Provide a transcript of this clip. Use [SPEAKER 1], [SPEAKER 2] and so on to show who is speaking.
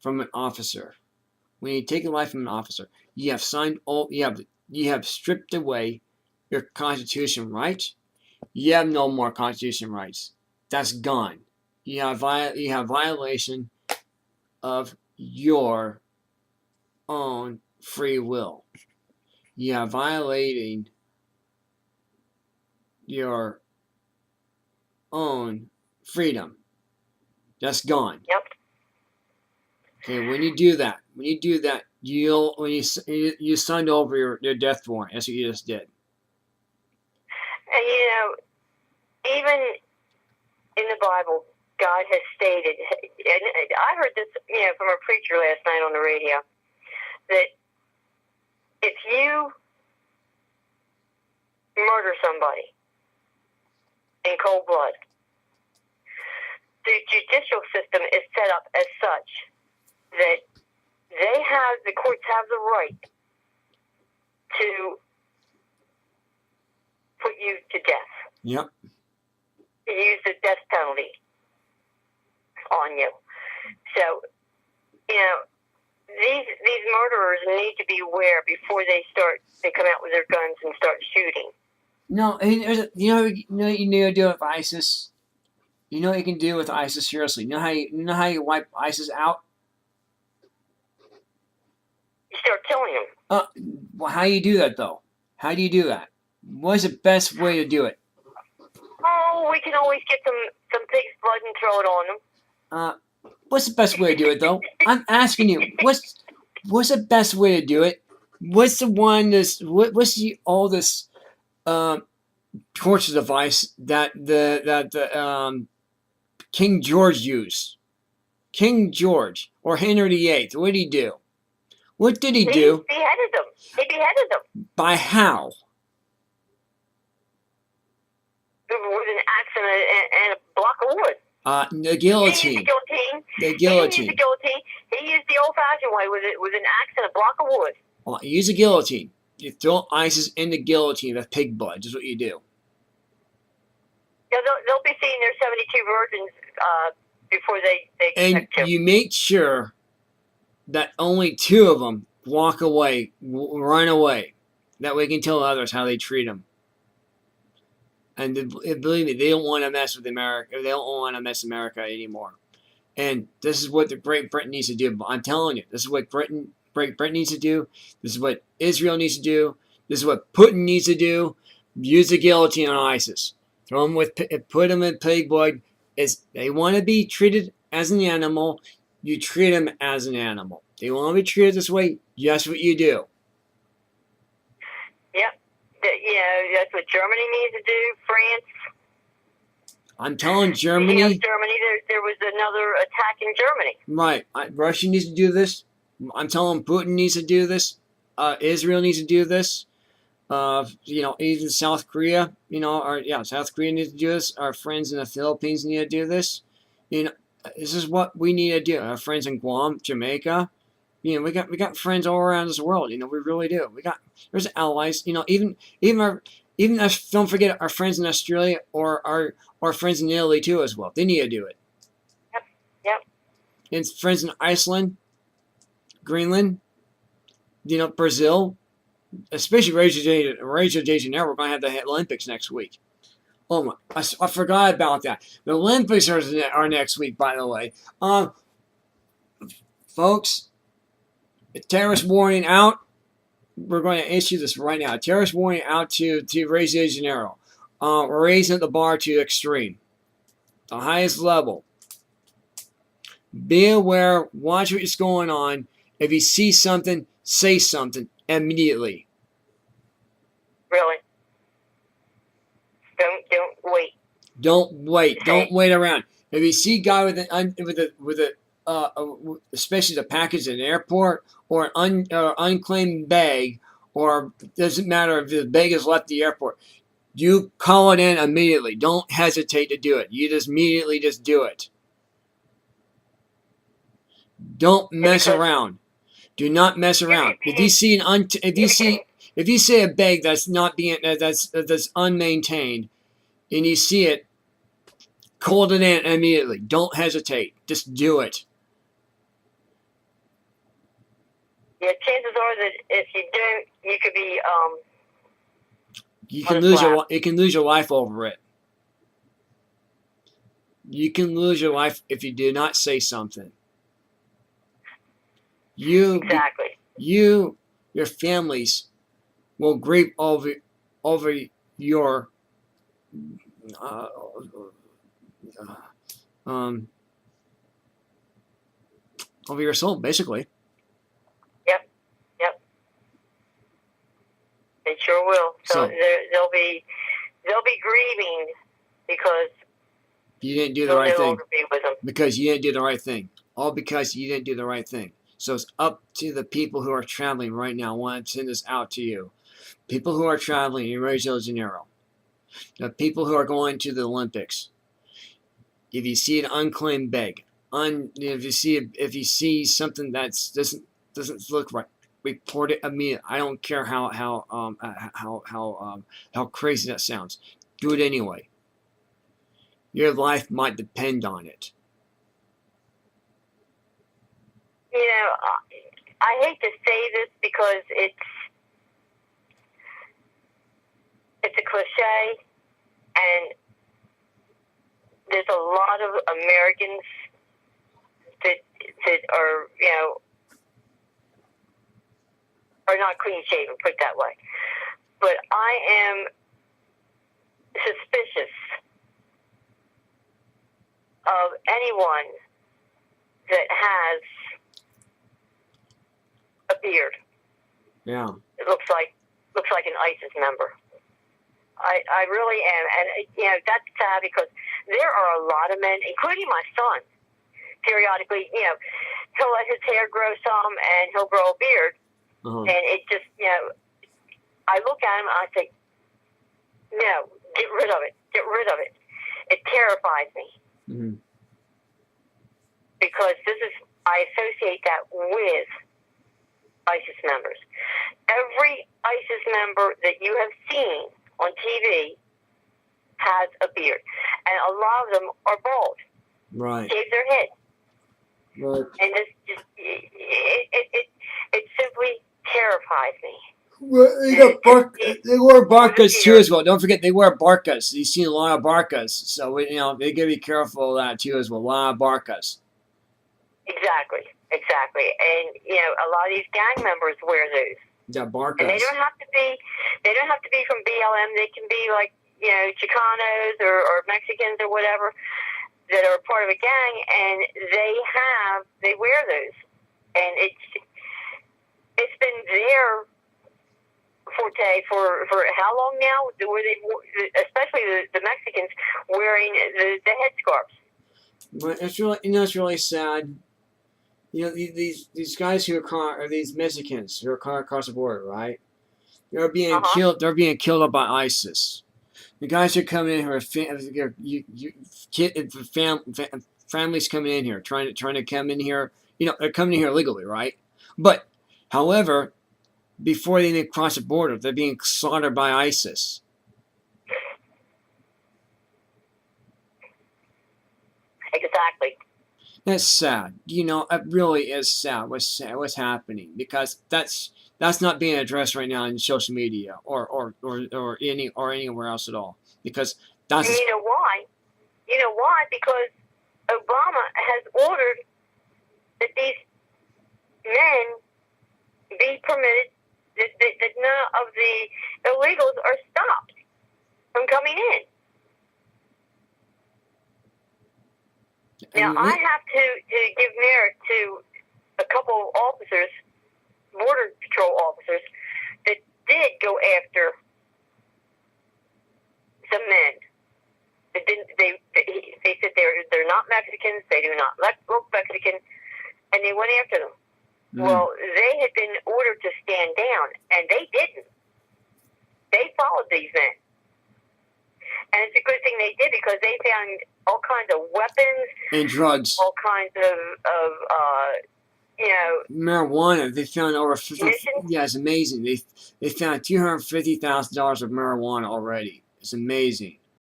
[SPEAKER 1] from an officer, when you take a life from an officer, you have signed all. You have stripped away your Constitution rights. You have no more Constitution rights. That's gone. You have violation of your own free will. You are violating your own freedom. That's gone.
[SPEAKER 2] Yep.
[SPEAKER 1] Okay, when you do that, you signed over your death warrant. That's what you just did.
[SPEAKER 2] And even in the Bible, God has stated, and I heard this, from a preacher last night on the radio, that if you murder somebody in cold blood, the judicial system is set up as such that the courts have the right to put you to death.
[SPEAKER 1] Yep.
[SPEAKER 2] Use the death penalty on you. So, these murderers need to be aware before they come out with their guns and start shooting.
[SPEAKER 1] No, you need to do it with ISIS. You know what you can do with ISIS, seriously. You know how you wipe ISIS out?
[SPEAKER 2] You start killing them.
[SPEAKER 1] Well, how do you do that, though? How do you do that? What's the best way to do it?
[SPEAKER 2] Oh, we can always get some pig's blood and throw it on them.
[SPEAKER 1] What's the best way to do it, though? I'm asking you, what's the best way to do it? What's the one what's the oldest torture device that the King George used? King George or Henry VIII. What did he do? What did he do?
[SPEAKER 2] He beheaded them. He beheaded them.
[SPEAKER 1] By how?
[SPEAKER 2] With an axe and a block of wood.
[SPEAKER 1] The guillotine.
[SPEAKER 2] He used the guillotine.
[SPEAKER 1] The guillotine.
[SPEAKER 2] He used the guillotine. He used the old-fashioned way with an axe and a block of wood.
[SPEAKER 1] Well, use a guillotine. You throw ISIS in the guillotine with pig blood. That's what you do.
[SPEAKER 2] Yeah, they'll be seeing their 72 virgins before they
[SPEAKER 1] and you make sure that only 2 of them walk away, run away. That way you can tell others how they treat them. And believe me, they don't want to mess with America. They don't want to mess America anymore. And this is what the Great Britain needs to do. I'm telling you, this is what Great Britain needs to do. This is what Israel needs to do. This is what Putin needs to do. Use the guillotine on ISIS. Put them in pig blood. They want to be treated as an animal. You treat them as an animal. They want to be treated this way. That's what you do.
[SPEAKER 2] Yep. That's what Germany needs to do. France.
[SPEAKER 1] I'm telling Germany.
[SPEAKER 2] Germany. There was another attack in Germany.
[SPEAKER 1] Right. Russia needs to do this. I'm telling Putin needs to do this. Israel needs to do this. Even South Korea. South Korea needs to do this. Our friends in the Philippines need to do this. This is what we need to do. Our friends in Guam, Jamaica. We got friends all around this world. We really do. There's allies. Even us, don't forget our friends in Australia or our friends in Italy too as well. They need to do it.
[SPEAKER 2] Yep.
[SPEAKER 1] And friends in Iceland, Greenland, Brazil, especially Rio de Janeiro. We're going to have the Olympics next week. Oh my! I forgot about that. The Olympics are next week, by the way. Folks, terrorist warning out. We're going to issue this right now. Terrorist warning out to Rio de Janeiro. We're raising the bar to extreme, the highest level. Be aware. Watch what's going on. If you see something, say something immediately.
[SPEAKER 2] Really? Don't wait.
[SPEAKER 1] Don't wait. Don't wait around. If you see a guy with especially the package at an airport or an unclaimed bag, or doesn't matter if the bag is left at the airport, you call it in immediately. Don't hesitate to do it. You just immediately do it. Don't mess around. Do not mess around. If you see if you see a bag that's that's unmaintained, and you see it, call it in immediately. Don't hesitate. Just do it.
[SPEAKER 2] Yeah, chances are that if you don't, you could be
[SPEAKER 1] You
[SPEAKER 2] on
[SPEAKER 1] can
[SPEAKER 2] a
[SPEAKER 1] lose
[SPEAKER 2] slap.
[SPEAKER 1] you can lose your life over it. You can lose your life if you do not say something.
[SPEAKER 2] Exactly.
[SPEAKER 1] Your families will grieve over your uh, um, over your soul, basically.
[SPEAKER 2] Yep. Yep. They sure will. So they'll be grieving because
[SPEAKER 1] you didn't do the
[SPEAKER 2] they'll
[SPEAKER 1] right
[SPEAKER 2] no
[SPEAKER 1] thing.
[SPEAKER 2] longer be with them.
[SPEAKER 1] Because you didn't do the right thing. All because you didn't do the right thing. So it's up to the people who are traveling right now. I want to send this out to you. People who are traveling in Rio de Janeiro. The people who are going to the Olympics. If you see an unclaimed bag, if you see something that doesn't look right, report it immediately. I don't care how crazy that sounds. Do it anyway. Your life might depend on it.
[SPEAKER 2] You know, I hate to say this because it's a cliche, and there's a lot of Americans that are, you know, are not clean shaven, put it that way. But I am suspicious of anyone that has a beard.
[SPEAKER 1] Yeah.
[SPEAKER 2] It looks like an ISIS member. I really am, and you know that's sad because there are a lot of men, including my son. Periodically, you know, he'll let his hair grow some, and he'll grow a beard, and it just, you know, I look at him and I say, no, get rid of it, get rid of it. It terrifies me because I associate that with ISIS members. Every ISIS member that you have seen on TV has a beard, and a lot of them are bald.
[SPEAKER 1] Right.
[SPEAKER 2] Shave their head.
[SPEAKER 1] Right.
[SPEAKER 2] And it simply terrifies me.
[SPEAKER 1] Well, they wear barkas too as well. Don't forget they wear barkas. You've seen a lot of barkas, so you know they gotta be careful of that too as well. A lot of barkas.
[SPEAKER 2] Exactly. And you know, a lot of these gang members wear those.
[SPEAKER 1] Yeah, barkas.
[SPEAKER 2] And they don't have to be from BLM. They can be like, you know, Chicanos or Mexicans or whatever that are part of a gang, and they wear those, and it's been their forte for how long now? Where they, especially the Mexicans, wearing the headscarves.
[SPEAKER 1] But it's really sad. You know, these guys who are these Mexicans who are coming across the border, right? They're being killed. They're being killed by ISIS. The guys are coming in here. Families coming in here, trying to come in here. You know, they're coming in here legally, right? But, however, before they even cross the border, they're being slaughtered by ISIS.
[SPEAKER 2] Exactly.
[SPEAKER 1] That's sad. You know, it really is sad. What's happening, because that's not being addressed right now in social media or anywhere else at all. Because that's.
[SPEAKER 2] And you know why? Because Obama has ordered that these men be permitted, that none of the illegals are stopped from coming in. Now, I have to give merit to a couple of officers, Border Patrol officers, that did go after some men. They said they're not Mexicans, they do not look Mexican, and they went after them. Well, they had been ordered to stand down, and they didn't. They followed these men. And it's a good thing they did, because they found all kinds of weapons
[SPEAKER 1] and drugs,
[SPEAKER 2] all kinds of you know,
[SPEAKER 1] marijuana. They found over 50. Yeah, it's amazing. They found $250,000 of marijuana already. It's amazing.